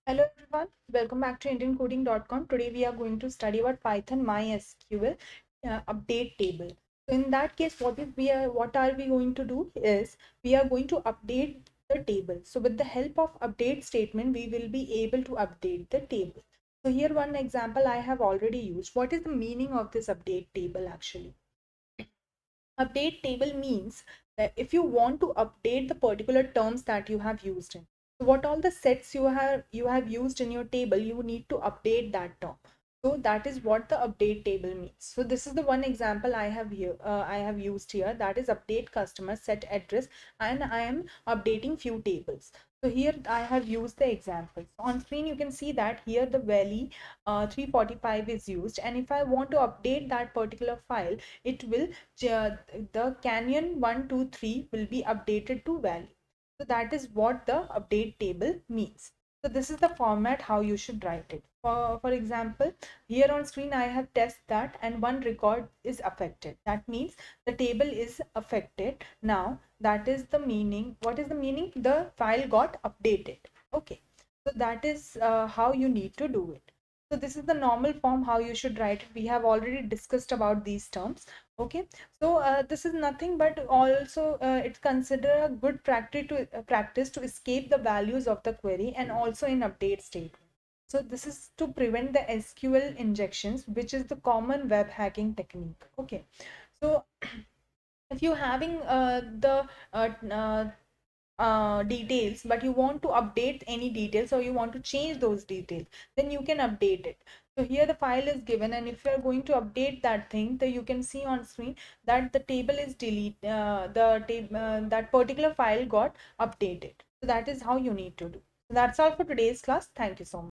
Hello everyone, welcome back to IndianCoding.com. Today we are going to study about Python MySQL update table. So in that case, what are we going to do is we are going to update the table. So with the help of update statement, we will be able to update the table. So here one example I have already used. What is the meaning of this update table actually? Update table means that if you want to update the particular terms that you have used in, so what all the sets you have used in your table, you need to update that term. So that is what the update table means. So this is the one example I have here. I have used here, that is update customer set address, and I am updating few tables. So here I have used the examples. On screen you can see that here the valley 345 is used, and if I want to update that particular file, it will the canyon 123 will be updated to value. So that is what the update table means. So this is the format how you should write it. For example, here on screen I have test that and one record is affected. That means the table is affected. Now that is the meaning. What is the meaning? The file got updated. Okay. So that is how you need to do it. So this is the normal form how you should write it. We have already discussed about these terms. Okay, so this is nothing but also it's considered a good practice to escape the values of the query and also in update statement. So this is to prevent the SQL injections, which is the common web hacking technique. Okay, so if you having the details, but you want to update any details or you want to change those details, then you can update it. So here the file is given, and if you are going to update that thing, then you can see on screen that the table is that particular file got updated. So that is how you need to do. So that's all for today's class. Thank you so much.